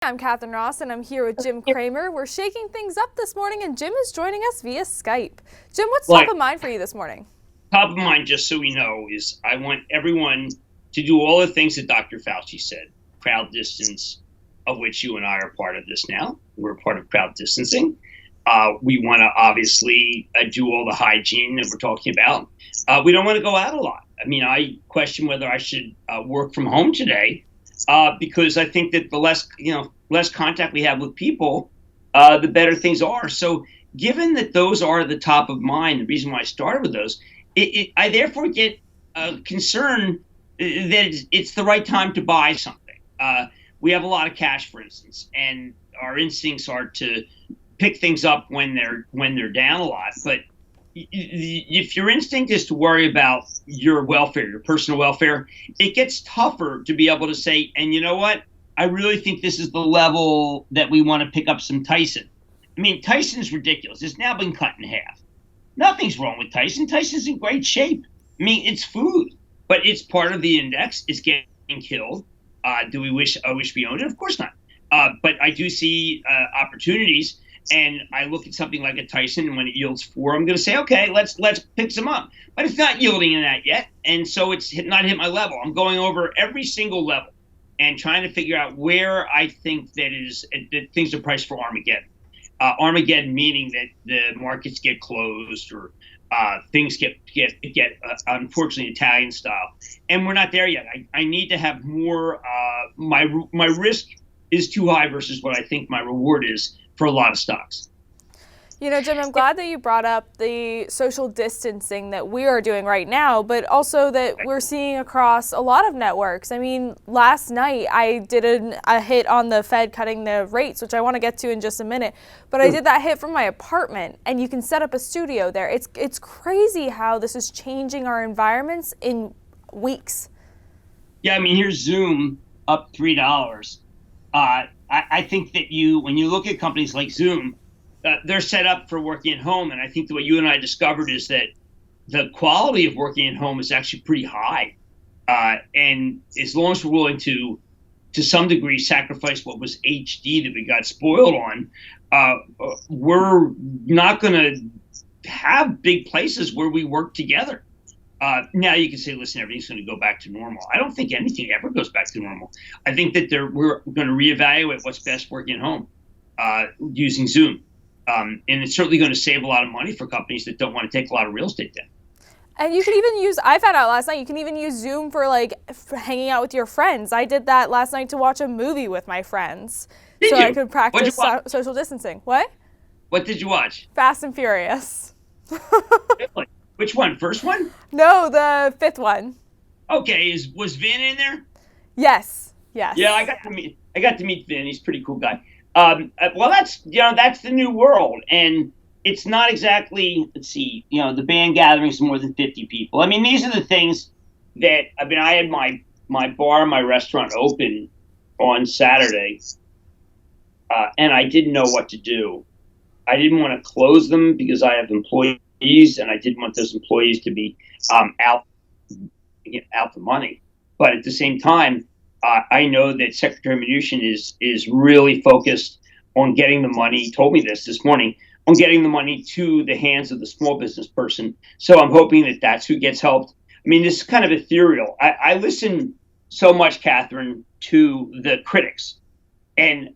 I'm Catherine Ross, and I'm here with Jim Cramer. We're shaking things up this morning, and Jim is joining us via Skype. Jim, what's top Like of mind for you this morning? top of mind, just so we know, is I want everyone to do all the things that Dr. Fauci said. Crowd distance, of which you and I are part of this now. We're part of crowd distancing. We want to obviously do all the hygiene that we're talking about. We don't want to go out a lot. I mean, I question whether I should work from home today because I think that the less contact we have with people, the better things are. So, given that those are the top of mind, the reason why I started with those, I therefore get concerned that it's the right time to buy something. We have a lot of cash, for instance, and our instincts are to pick things up when they're down a lot. But if your instinct is to worry about your welfare, your personal welfare, it gets tougher to be able to say, and you know what? I really think this is the level that we want to pick up some Tyson. I mean, Tyson's ridiculous. It's now been cut in half. Nothing's wrong with Tyson. Tyson's in great shape. I mean, it's food, but it's part of the index. It's getting killed. Do we wish? I wish we owned it? Of course not. But I do see opportunities, and I look at something like a Tyson, and when it yields 4, I'm going to say, okay, let's pick some up. But it's not yielding in that yet, and so it's not hit my level. I'm going over every single level and trying to figure out where I think that things are priced for Armageddon. Armageddon meaning that the markets get closed or things get unfortunately Italian style, and we're not there yet. I need to have more. My risk is too high versus what I think my reward is for a lot of stocks. You know, Jim, I'm glad that you brought up the social distancing that we are doing right now, but also that we're seeing across a lot of networks. I mean, last night I did a hit on the Fed cutting the rates, which I want to get to in just a minute, but I did that hit from my apartment, and you can set up a studio there. It's crazy how this is changing our environments in weeks. Yeah, I mean, here's Zoom up $3. I think that when you look at companies like Zoom, they're set up for working at home. And I think that what you and I discovered is that the quality of working at home is actually pretty high. And as long as we're willing to some degree, sacrifice what was HD that we got spoiled on, we're not going to have big places where we work together. Now you can say, listen, everything's going to go back to normal. I don't think anything ever goes back to normal. I think that we're going to reevaluate what's best working at home using Zoom. And it's certainly going to save a lot of money for companies that don't want to take a lot of real estate debt. And you can even use, I found out last night, you can even use Zoom for hanging out with your friends. I did that last night to watch a movie with my friends. Did so you? I could practice social distancing. What? What did you watch? Fast and Furious. Which one? First one? No, the 5th one. Okay, was Vin in there? Yes. Yes. Yeah, I got to meet Vin. He's a pretty cool guy. Well, that's the new world, and it's not exactly. Let's see, the band gathering is more than 50 people. I mean, these are the things that I had my bar, my restaurant open on Saturday, and I didn't know what to do. I didn't want to close them because I have employees, and I didn't want those employees to be out the money. But at the same time, I know that Secretary Mnuchin is really focused on getting the money. He told me this morning, on getting the money to the hands of the small business person. So I'm hoping that that's who gets helped. I mean, this is kind of ethereal. I listen so much, Catherine, to the critics, and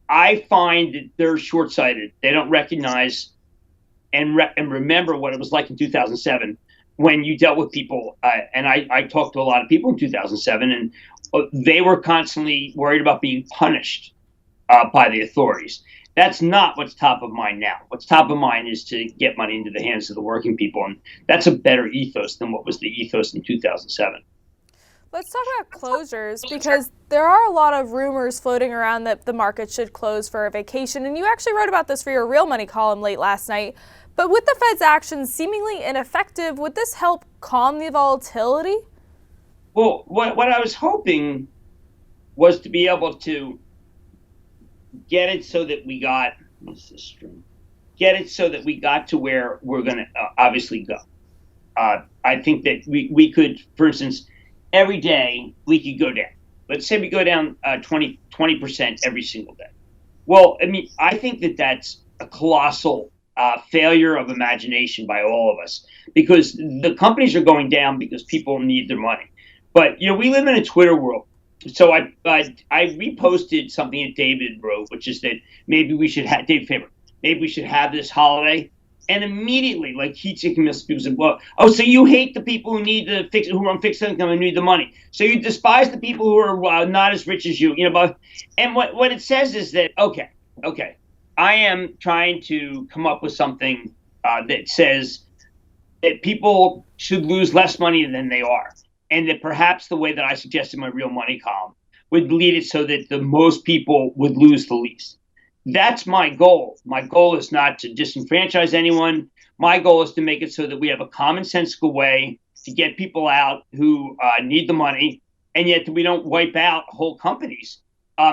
I find that they're short-sighted. They don't recognize and remember what it was like in 2007 when you dealt with people. And I talked to a lot of people in 2007, and they were constantly worried about being punished by the authorities. That's not what's top of mind now. What's top of mind is to get money into the hands of the working people, and that's a better ethos than what was the ethos in 2007. Let's talk about closures, because there are a lot of rumors floating around that the market should close for a vacation, and you actually wrote about this for your Real Money column late last night. But with the Fed's actions seemingly ineffective, would this help calm the volatility? Well, what I was hoping was to be able to get it so that we got to where we're going to obviously go. I think that we could, for instance, every day we could go down. let's say we go down 20% every single day. Well, I mean, I think that that's a colossal failure of imagination by all of us, because the companies are going down because people need their money. But we live in a Twitter world. So I reposted something that David wrote, which is that maybe we should have David Faber. Maybe we should have this holiday. And immediately, like heat-seeking missiles, people said, "Well, so you hate the people who are on fixed income and need the money. So you despise the people who are not as rich as you, But and what it says is that okay, I am trying to come up with something that says that people should lose less money than they are, and that perhaps the way that I suggested in my Real Money column would lead it so that the most people would lose the least. That's my goal. My goal is not to disenfranchise anyone. My goal is to make it so that we have a commonsensical way to get people out who need the money, and yet we don't wipe out whole companies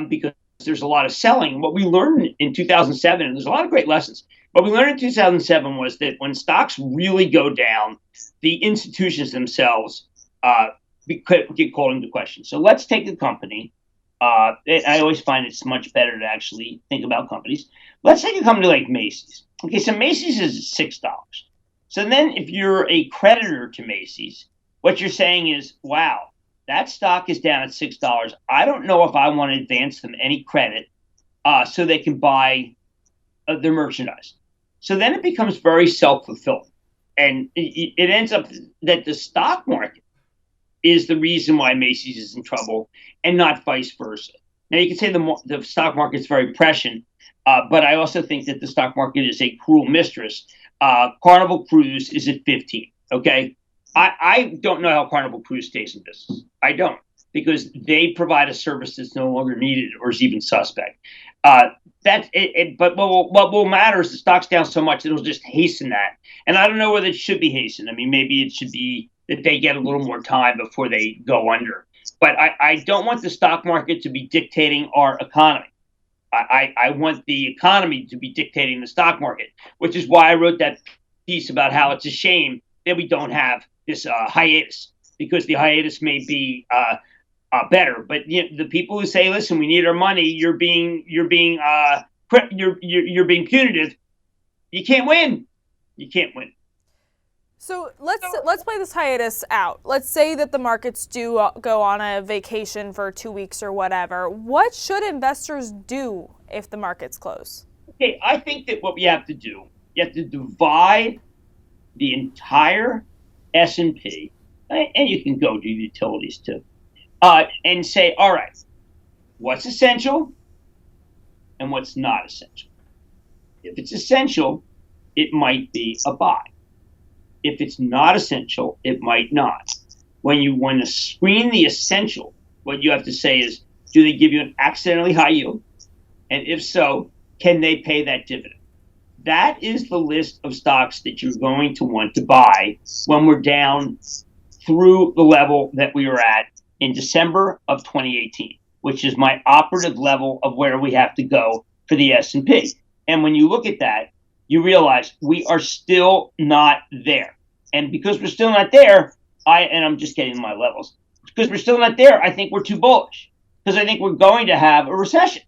because there's a lot of selling. What we learned in 2007, and there's a lot of great lessons, what we learned in 2007 was that when stocks really go down, the institutions themselves get called into question. So let's take a company. I always find it's much better to actually think about companies. Let's take a company like Macy's. Okay, so Macy's is $6. So then if you're a creditor to Macy's, what you're saying is, wow, that stock is down at $6. I don't know if I want to advance them any credit so they can buy their merchandise. So then it becomes very self-fulfilling. And it ends up that the stock market is the reason why Macy's is in trouble and not vice versa. Now, you can say the stock market is very prescient, but I also think that the stock market is a cruel mistress. Carnival Cruise is at 15, okay? I don't know how Carnival Cruise stays in business. I don't, because they provide a service that's no longer needed or is even suspect. But what will matter is the stock's down so much, it'll just hasten that. And I don't know whether it should be hastened. I mean, maybe it should be that they get a little more time before they go under. But I don't want the stock market to be dictating our economy. I want the economy to be dictating the stock market, which is why I wrote that piece about how it's a shame that we don't have this hiatus, because the hiatus may be better. But the people who say, "Listen, we need our money," you're being punitive. You can't win. You can't win. So let's play this hiatus out. Let's say that the markets do go on a vacation for 2 weeks or whatever. What should investors do if the markets close? Okay, I think that what we have to do, you have to divide the entire S&P, and you can go do utilities too, and say, all right, what's essential and what's not essential? If it's essential, it might be a buy. If it's not essential, it might not. When you want to screen the essential, what you have to say is, do they give you an accidentally high yield? And if so, can they pay that dividend? That is the list of stocks that you're going to want to buy when we're down through the level that we were at in December of 2018, which is my operative level of where we have to go for the S&P. And when you look at that, you realize we are still not there. And because we're still not there, I'm just getting my levels. Because we're still not there, I think we're too bullish. Because I think we're going to have a recession.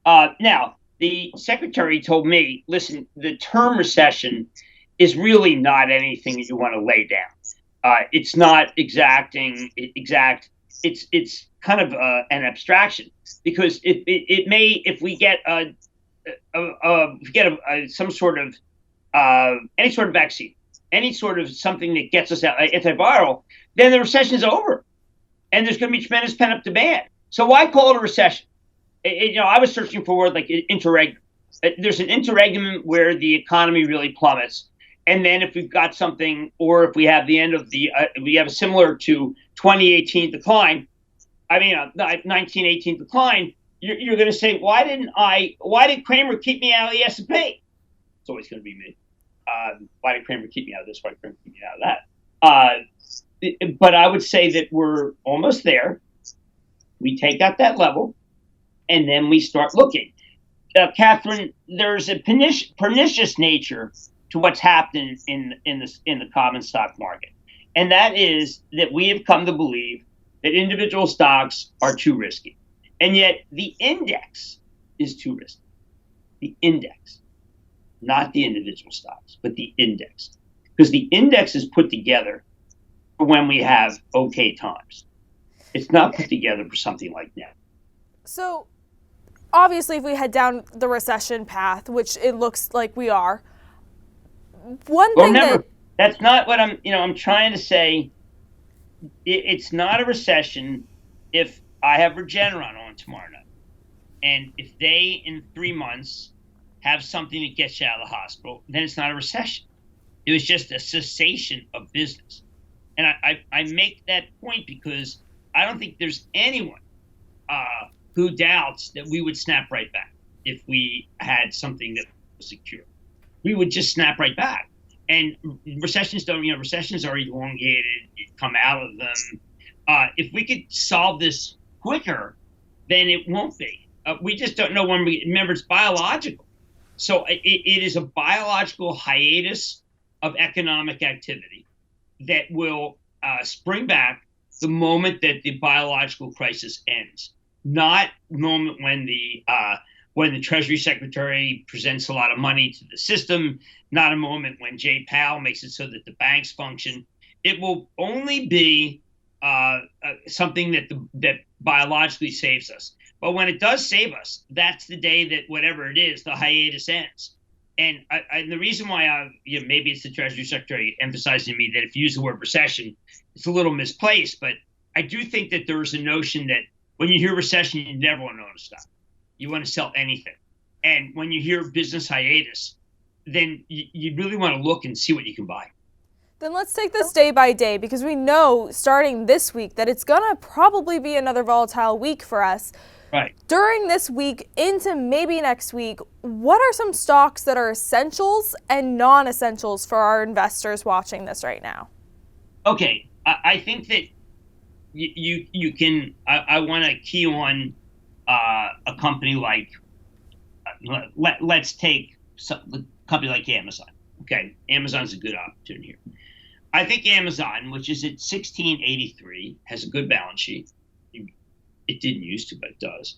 Now, the secretary told me, listen, the term recession is really not anything that you want to lay down. It's not exact. It's kind of an abstraction, because if we get some sort of any sort of vaccine, any sort of something that gets us out, antiviral, then the recession is over, and there's going to be tremendous pent-up demand. So why call it a recession? I was searching for a word like interregnum. There's an interregnum where the economy really plummets, and then if we've got something, or if we have the end of we have a similar to 2018 decline, 1918 decline, you're going to say, why did Cramer keep me out of the S&P? It's always going to be me. Why did Cramer keep me out of this? Why did Cramer keep me out of that? But I would say that we're almost there. We take out that level, and then we start looking. Catherine, there's a pernicious nature to what's happened in the common stock market, and that is that we have come to believe that individual stocks are too risky. And yet the index is too risky. The index, not the individual stocks, but the index. Because the index is put together for when we have okay times. It's not put together for something like that. So obviously, if we head down the recession path, which it looks like we are, one Well, thing remember, that's not what I'm trying to say. It's not a recession if I have Regeneron on tomorrow night. And if they, in 3 months, have something that gets you out of the hospital, then it's not a recession. It was just a cessation of business. And I make that point because I don't think there's anyone who doubts that we would snap right back if we had something that was secure. We would just snap right back. And recessions are elongated. You come out of them. If we could solve this quicker, then it won't be. We just don't know when remember, it's biological. So it is a biological hiatus of economic activity that will spring back the moment that the biological crisis ends, not the moment when the Treasury Secretary presents a lot of money to the system, not a moment when Jay Powell makes it so that the banks function. It will only be something that biologically saves us. But when it does save us, that's the day that whatever it is, the hiatus ends. And the reason why maybe it's the Treasury Secretary emphasizing to me that if you use the word recession, it's a little misplaced. But I do think that there is a notion that when you hear recession, you never want to own a stock. You want to sell anything. And when you hear business hiatus, then you really want to look and see what you can buy. Then let's take this day by day, because we know starting this week that it's going to probably be another volatile week for us. Right. During this week into maybe next week, what are some stocks that are essentials and non-essentials for our investors watching this right now? Okay. I think that you can, I want to key on a company like, let's take a company like Amazon. Okay. Amazon's a good opportunity here. I think Amazon, which is at 1683, has a good balance sheet. It didn't used to, but it does.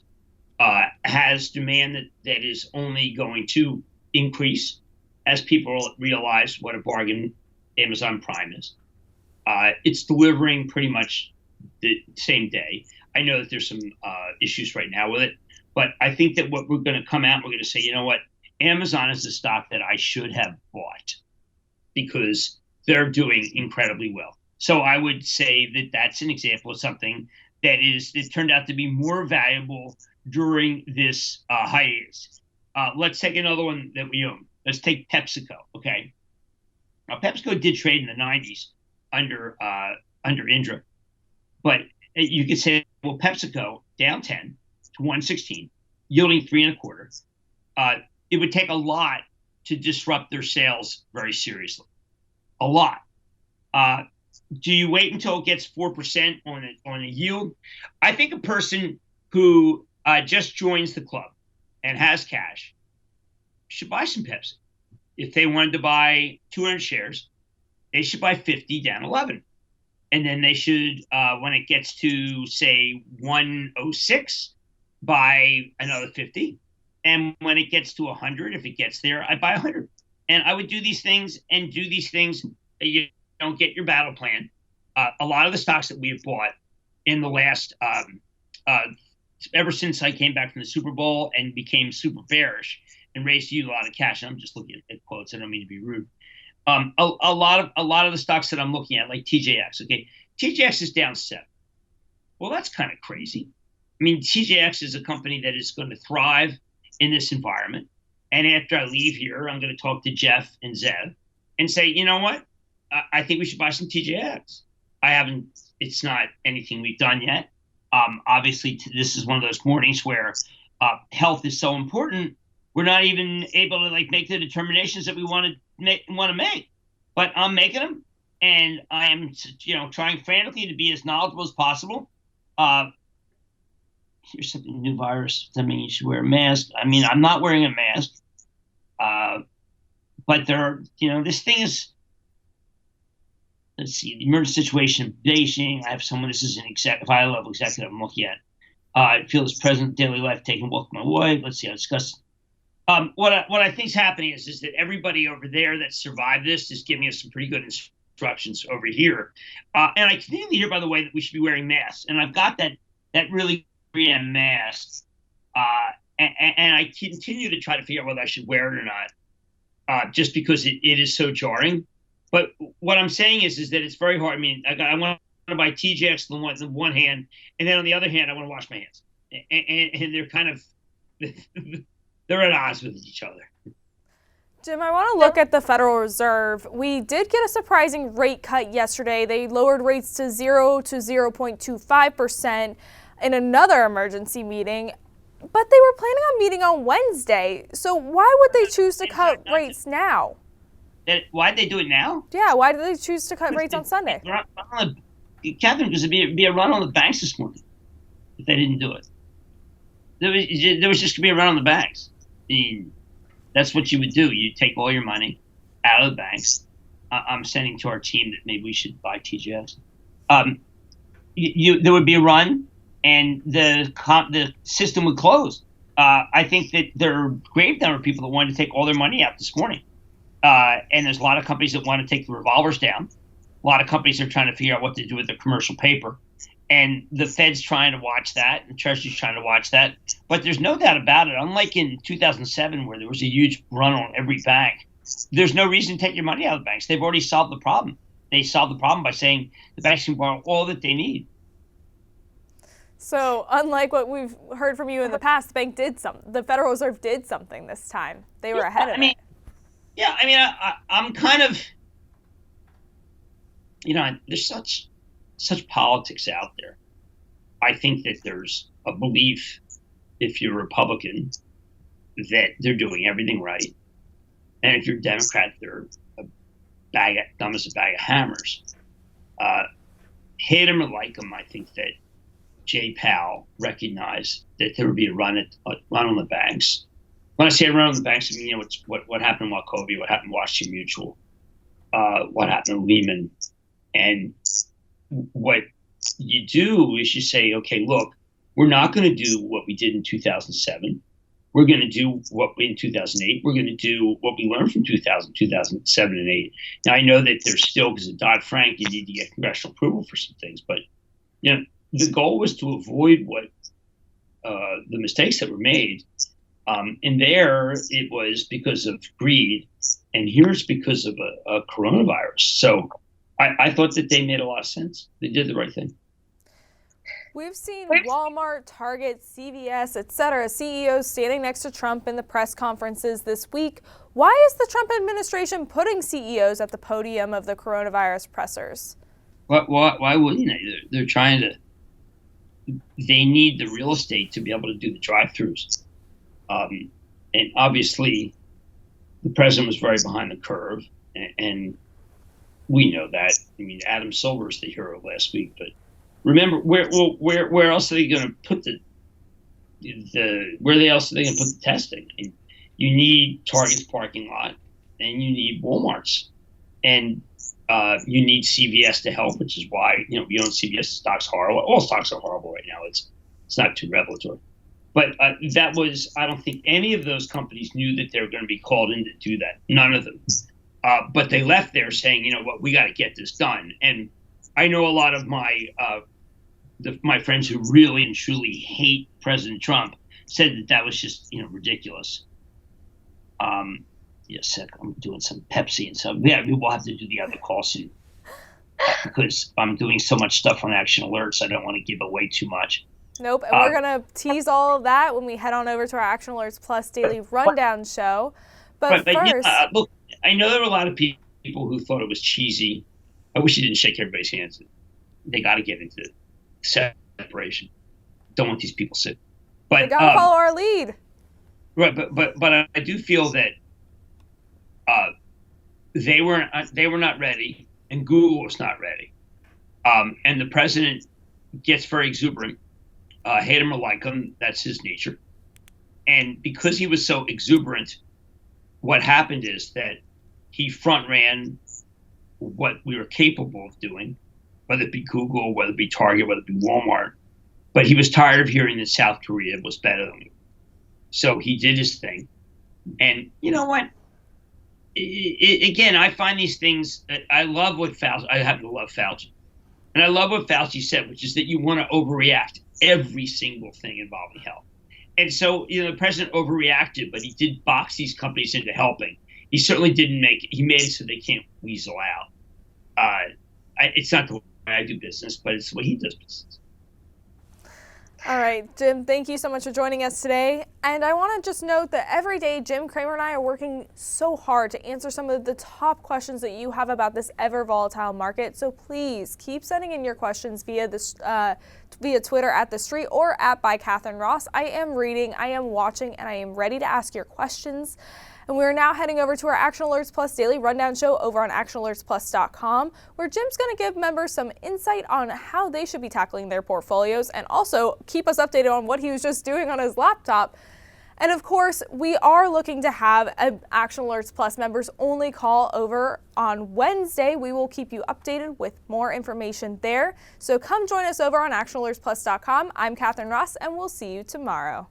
Has demand that is only going to increase as people realize what a bargain Amazon Prime is. It's delivering pretty much the same day. I know that there's some issues right now with it, but I think that what we're going to come out, we're going to say, you know what, Amazon is the stock that I should have bought because they're doing incredibly well. So I would say that that's an example of something that turned out to be more valuable during this hiatus. Let's take another one that we own. Let's take PepsiCo. Okay, now PepsiCo did trade in the 90s under Indra, but you could say, well, PepsiCo down 10 to 116, yielding 3.25. It would take a lot to disrupt their sales very seriously. A lot. Do you wait until it gets 4% on a yield? I think a person who just joins the club and has cash should buy some Pepsi. If they wanted to buy 200 shares, they should buy 50 down 11. And then they should, when it gets to, say, 106, buy another 50. And when it gets to 100, if it gets there, I buy 100. And I would do these things. You don't get your battle plan. A lot of the stocks that we've bought in the last, ever since I came back from the Super Bowl and became super bearish and raised you a lot of cash. And I'm just looking at quotes. I don't mean to be rude. A lot of the stocks that I'm looking at, like TJX. Okay, TJX is down 7. Well, that's kind of crazy. I mean, TJX is a company that is going to thrive in this environment. And after I leave here, I'm going to talk to Jeff and Zev and say, you know what? I think we should buy some TJX. It's not anything we've done yet. Obviously, this is one of those mornings where health is so important. We're not even able to make the determinations that we want to make. But I'm making them, and I am, trying frantically to be as knowledgeable as possible. Here's something, new virus. That means you should wear a mask. I mean, I'm not wearing a mask. But this thing is. let's see, the emergency situation in Beijing. I have someone, this is an high-level executive I'm looking at. I feel this present daily life taking a walk with my wife. Let's see, I discussed. What I think is happening is that everybody over there that survived this is giving us some pretty good instructions over here. And I continue to hear, by the way, that we should be wearing masks. And I've got that really 3M mask. And I continue to try to figure out whether I should wear it or not, just because it is so jarring. But what I'm saying is that it's very hard. I mean, I want to buy TJX on the one hand, and then on the other hand, I want to wash my hands. And they're kind of they're at odds with each other. Jim, I want to look at the Federal Reserve. We did get a surprising rate cut yesterday. They lowered rates to 0 to 0.25% in another emergency meeting, but they were planning on meeting on Wednesday. So why would they choose to cut rates now? Why'd they do it now? Yeah, why did they choose to cut rates on Sunday? Catherine, because it'd be a run on the banks this morning if they didn't do it. There was just going to be a run on the banks. I mean, that's what you would do. You take all your money out of the banks. I'm sending to our team that maybe we should buy TGS. There would be a run, and the system would close. I think that there are a great number of people that wanted to take all their money out this morning. And there's a lot of companies that want to take the revolvers down. A lot of companies are trying to figure out what to do with their commercial paper. And the Fed's trying to watch that, and the Treasury's trying to watch that. But there's no doubt about it. Unlike in 2007, where there was a huge run on every bank, there's no reason to take your money out of the banks. They've already solved the problem. They solved the problem by saying the banks can borrow all that they need. So unlike what we've heard from you in the past, the Federal Reserve did something this time. They were ahead of it. Yeah, I mean, I'm kind of, there's such politics out there. I think that there's a belief, if you're a Republican, that they're doing everything right. And if you're a Democrat, they're dumb as a bag of hammers. Hate them or like them, I think that Jay Powell recognized that there would be a run on the banks. When I say run on the banks, I mean, what happened in Wachovia, what happened in Washington Mutual, what happened in Lehman. And what you do is you say, okay, look, we're not going to do what we did in 2007. We're going to do in 2008. We're going to do what we learned from 2007 and 8. Now, I know that there's still, because of Dodd-Frank, you need to get congressional approval for some things. But, the goal was to avoid the mistakes that were made. And there it was because of greed, and here's because of a coronavirus. So I thought that they made a lot of sense. They did the right thing. We've seen Walmart, Target, CVS, etc. CEOs standing next to Trump in the press conferences this week. Why is the Trump administration putting CEOs at the podium of the coronavirus pressers? Why wouldn't they? They're trying to. They need the real estate to be able to do the drive-throughs. And obviously, the president was very behind the curve, and we know that. I mean, Adam Silver is the hero last week, but remember, where else are they going to put where else are they going to put the testing? And you need Target's parking lot, and you need Walmart's, and you need CVS to help, which is why you own CVS. Stock's horrible. All stocks are horrible right now. It's not too revelatory. But I don't think any of those companies knew that they were going to be called in to do that. None of them. But they left there saying, we got to get this done. And I know a lot of my friends who really and truly hate President Trump said that was just, ridiculous. I'm doing some Pepsi and stuff. Yeah, we'll have to do the other call soon because I'm doing so much stuff on Action Alerts. I don't want to give away too much. Nope, and we're going to tease all of that when we head on over to our Action Alerts Plus Daily Rundown show. But first... look, I know there were a lot of people who thought it was cheesy. I wish you didn't shake everybody's hands. They got to get into separation. Don't want these people sick. But they got to follow our lead. Right, but I do feel that they were not ready, and Google was not ready. And the president gets very exuberant. Hate him or like him, that's his nature. And because he was so exuberant, what happened is that he front ran what we were capable of doing, whether it be Google, whether it be Target, whether it be Walmart. But he was tired of hearing that South Korea was better than we. So he did his thing. And you know what? Again, I find these things. I love what Fauci. I happen to love Fauci, and I love what Fauci said, which is that you want to overreact every single thing involving health. And so, the president overreacted, but he did box these companies into helping. He certainly didn't make it. He made it so they can't weasel out. It's not the way I do business, but it's the way he does business. All right, Jim, thank you so much for joining us today. And I want to just note that every day, Jim, Cramer, and I are working so hard to answer some of the top questions that you have about this ever volatile market. So please keep sending in your questions via Twitter at TheStreet or at by Catherine Ross. I am reading, I am watching, and I am ready to ask your questions. And we're now heading over to our Action Alerts Plus daily rundown show over on actionalertsplus.com, where Jim's going to give members some insight on how they should be tackling their portfolios and also keep us updated on what he was just doing on his laptop. And of course, we are looking to have an Action Alerts Plus members only call over on Wednesday. We will keep you updated with more information there. So come join us over on actionalertsplus.com. I'm Catherine Ross, and we'll see you tomorrow.